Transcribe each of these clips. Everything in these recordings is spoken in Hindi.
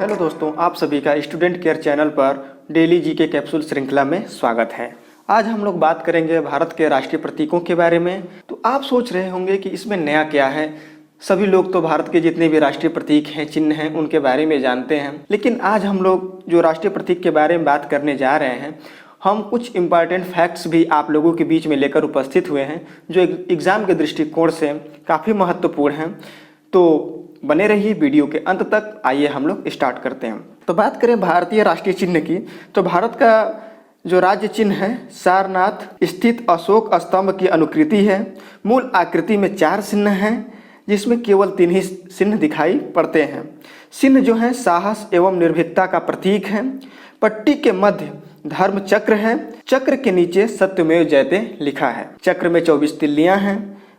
हेलो दोस्तों, आप सभी का स्टूडेंट केयर चैनल पर डेली जीके कैप्सूल श्रृंखला में स्वागत है। आज हम लोग बात करेंगे भारत के राष्ट्रीय प्रतीकों के बारे में। तो आप सोच रहे होंगे कि इसमें नया क्या है। सभी लोग तो भारत के जितने भी राष्ट्रीय प्रतीक हैं, चिन्ह हैं, उनके बारे में जानते हैं। लेकिन आज हम लोग जो राष्ट्रीय प्रतीक के बारे में बात करने जा रहे हैं, हम कुछ इम्पॉर्टेंट फैक्ट्स भी आप लोगों के बीच में लेकर उपस्थित हुए हैं जो एग्ज़ाम के दृष्टिकोण से काफ़ी महत्वपूर्ण हैं। तो बने रहिए वीडियो के अंत तक। आइए हम लोग स्टार्ट करते हैं। तो बात करें भारतीय राष्ट्रीय चिन्ह की, तो भारत का जो राज्य चिन्ह है सारनाथ स्थित अशोक स्तंभ की अनुकृति है। मूल आकृति में 4 चिन्ह हैं जिसमें केवल 3 ही चिन्ह दिखाई पड़ते हैं। चिन्ह जो है साहस एवं निर्भीकता का प्रतीक है। पट्टी के मध्य धर्म चक्र है। चक्र के नीचे सत्यमेव जयते लिखा है। चक्र में 24 तिल्लियां हैं।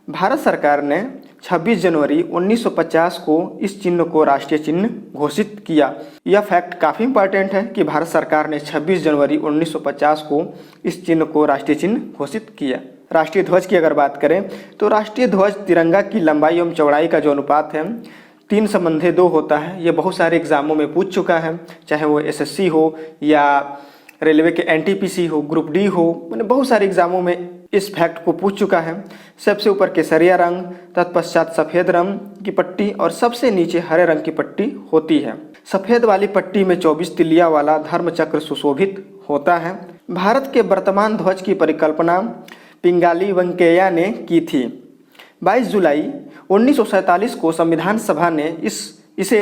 भारत सरकार ने 26 जनवरी 1950 को इस चिन्ह को राष्ट्रीय चिन्ह घोषित किया। यह फैक्ट काफ़ी इंपॉर्टेंट है कि भारत सरकार ने 26 जनवरी 1950 को इस चिन्ह को राष्ट्रीय चिन्ह घोषित किया। राष्ट्रीय ध्वज की अगर बात करें तो राष्ट्रीय ध्वज तिरंगा की लंबाई एवं चौड़ाई का जो अनुपात है 3:2 होता है। ये बहुत सारे एग्जामों में पूछ चुका है, चाहे वो एसएससी हो या रेलवे के एनटीपीसी हो, ग्रुप डी हो, मैंने बहुत सारे एग्जामों में इस फैक्ट को पूछ चुका है। सबसे ऊपर केसरिया रंग, तत्पश्चात सफ़ेद रंग की पट्टी और सबसे नीचे हरे रंग की पट्टी होती है। सफ़ेद वाली पट्टी में 24 तिल्लियां वाला धर्म चक्र सुशोभित होता है। भारत के वर्तमान ध्वज की परिकल्पना पिंगाली वेंकैया ने की थी। 22 जुलाई 1947 को संविधान सभा ने इसे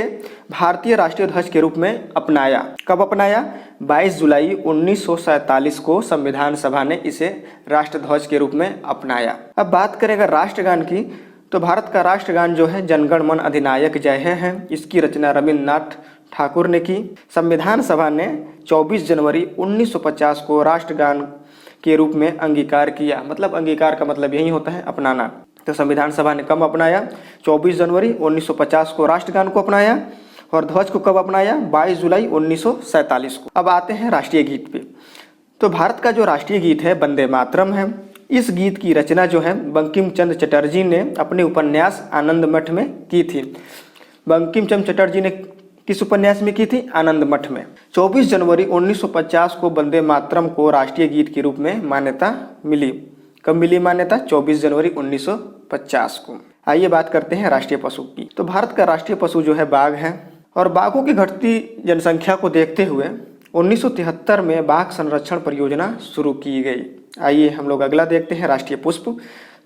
भारतीय राष्ट्रीय ध्वज के रूप में अपनाया। कब अपनाया? 22 जुलाई 1947 को संविधान सभा ने इसे राष्ट्र ध्वज के रूप में अपनाया। अब बात करें अगर राष्ट्रगान की, तो भारत का राष्ट्रगान जो है जनगण मन अधिनायक जय है। इसकी रचना रविन्द्रनाथ ठाकुर ने की। संविधान सभा ने 24 जनवरी 1950 को राष्ट्रगान के रूप में अंगीकार किया। मतलब अंगीकार का मतलब यही होता है अपनाना। तो संविधान सभा ने कब अपनाया? 24 जनवरी 1950 को राष्ट्रगान को अपनाया। और ध्वज को कब अपनाया? 22 जुलाई 1947 को। अब आते हैं राष्ट्रीय गीत पे। तो भारत का जो राष्ट्रीय गीत है वंदे मातरम है। इस गीत की रचना जो है बंकिम चंद्र चटर्जी ने अपने उपन्यास आनंद मठ में की थी। बंकिम चंद्र चटर्जी ने किस उपन्यास में की थी? आनंद मठ में। 24 जनवरी 1950 को वंदे मातरम को राष्ट्रीय गीत के रूप में मान्यता मिली। कब मिली मान्यता? 24 जनवरी 1950 को। आइए बात करते हैं राष्ट्रीय पशु की। तो भारत का राष्ट्रीय पशु जो है बाघ है। और बाघों की घटती जनसंख्या को देखते हुए 1973 में बाघ संरक्षण परियोजना शुरू की गई। आइए हम लोग अगला देखते हैं राष्ट्रीय पुष्प।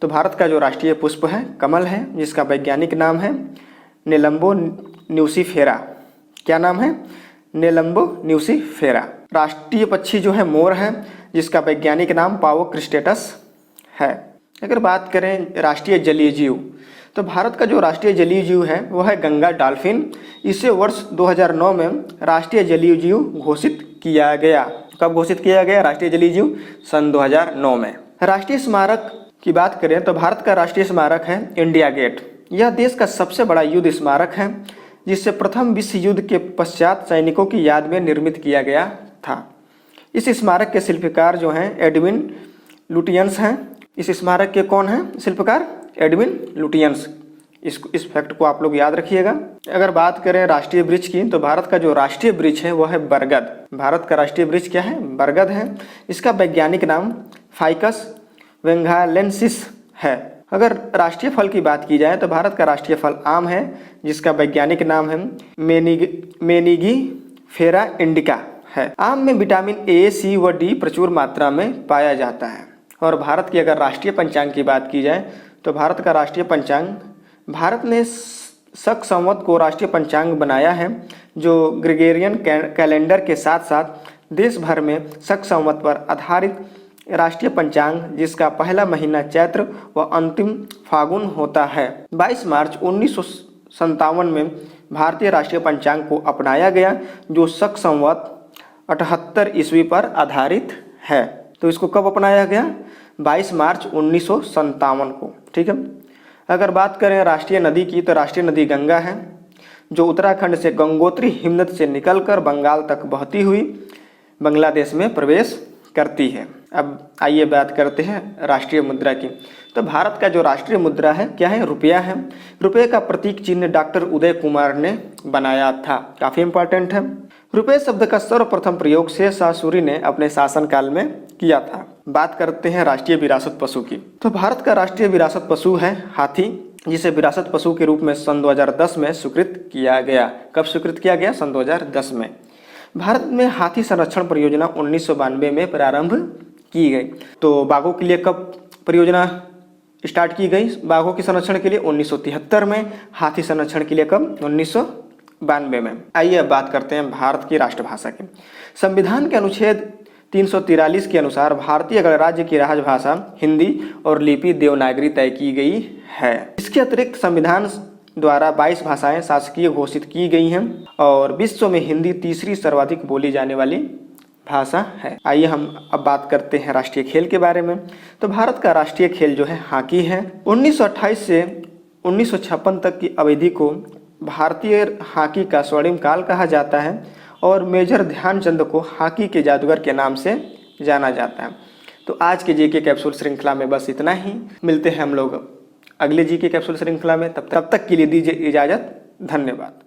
तो भारत का जो राष्ट्रीय पुष्प है कमल है, जिसका वैज्ञानिक नाम है नेलम्बो न्यूसीफेरा। क्या नाम है? नेलम्बो न्यूसीफेरा। राष्ट्रीय पक्षी जो है मोर है, जिसका वैज्ञानिक नाम पावो क्रिस्टेटस है। अगर बात करें राष्ट्रीय जलीय जीव, तो भारत का जो राष्ट्रीय जलीय जीव है वो है गंगा डॉल्फिन। इसे वर्ष 2009 में राष्ट्रीय जलीय जीव घोषित किया गया। कब घोषित किया गया राष्ट्रीय जलीय जीव? सन 2009 में। राष्ट्रीय स्मारक की बात करें तो भारत का राष्ट्रीय स्मारक है इंडिया गेट। यह देश का सबसे बड़ा युद्ध स्मारक है, जिसे प्रथम विश्व युद्ध के पश्चात सैनिकों की याद में निर्मित किया गया था। इस स्मारक के शिल्पकार जो हैं एडविन लुटियंस हैं। इस स्मारक के कौन हैं शिल्पकार? Edwin Lutyens. इस फैक्ट को आप लोग याद रखिएगा। अगर बात करें राष्ट्रीय वृक्ष की, तो भारत का जो राष्ट्रीय वृक्ष है वह है बरगद। भारत का राष्ट्रीय वृक्ष क्या है? बरगद है। इसका वैज्ञानिक नाम फाइकस वेंगालेंसिस है। अगर राष्ट्रीय फल की बात की जाए तो भारत का राष्ट्रीय फल आम है, जिसका वैज्ञानिक नाम है मेनिगी फेरा इंडिका है। आम में विटामिन ए, सी व डी प्रचुर मात्रा में पाया जाता है। और भारत की अगर राष्ट्रीय पंचांग की बात की जाए तो भारत का राष्ट्रीय पंचांग, भारत ने शक संवत को राष्ट्रीय पंचांग बनाया है, जो ग्रेगोरियन कैलेंडर के साथ साथ देश भर में शक संवत पर आधारित राष्ट्रीय पंचांग, जिसका पहला महीना चैत्र व अंतिम फागुन होता है। 22 मार्च 1957 में भारतीय राष्ट्रीय पंचांग को अपनाया गया, जो शक संवत 78 ईस्वी पर आधारित है। तो इसको कब अपनाया गया? 22 मार्च 1957 को। ठीक है। अगर बात करें राष्ट्रीय नदी की, तो राष्ट्रीय नदी गंगा है, जो उत्तराखंड से गंगोत्री हिमनद से निकलकर बंगाल तक बहती हुई बांग्लादेश में प्रवेश करती है। अब आइए बात करते हैं राष्ट्रीय मुद्रा की। तो भारत का जो राष्ट्रीय मुद्रा है क्या है? रुपया है। रुपये का प्रतीक चिन्ह डॉक्टर उदय कुमार ने बनाया था, काफ़ी इंपॉर्टेंट है। रुपये शब्द का सर्वप्रथम प्रयोग शेरशाह सूरी ने अपने शासनकाल में किया था। बात करते हैं राष्ट्रीय विरासत पशु की। तो भारत का राष्ट्रीय विरासत पशु है हाथी, जिसे विरासत पशु के रूप में सन 2010 में स्वीकृत किया गया। कब स्वीकृत किया गया? सन 2010 में। भारत में हाथी संरक्षण परियोजना 1992 में प्रारंभ की गई। तो बाघों के लिए कब परियोजना स्टार्ट की गई? बाघों के संरक्षण के लिए 1973 में, हाथी संरक्षण के लिए कब? 1992 में। आइए अब बात करते हैं भारत की राष्ट्रभाषा की। संविधान के अनुच्छेद 343 के अनुसार भारतीय गणराज्य की राजभाषा हिंदी और लिपि देवनागरी तय की गई है। इसके अतिरिक्त संविधान द्वारा 22 भाषाएं शासकीय घोषित की गई हैं और विश्व में हिंदी तीसरी सर्वाधिक बोली जाने वाली भाषा है। आइए हम अब बात करते हैं राष्ट्रीय खेल के बारे में। तो भारत का राष्ट्रीय खेल जो है हॉकी है। 1928 से 1956 तक की अवधि को भारतीय हॉकी का स्वर्णिम काल कहा जाता है और मेजर ध्यानचंद को हॉकी के जादूगर के नाम से जाना जाता है। तो आज के जीके कैप्सूल श्रृंखला में बस इतना ही। मिलते हैं हम लोग अगले जीके कैप्सूल श्रृंखला में। तब तक के लिए दीजिए इजाज़त। धन्यवाद।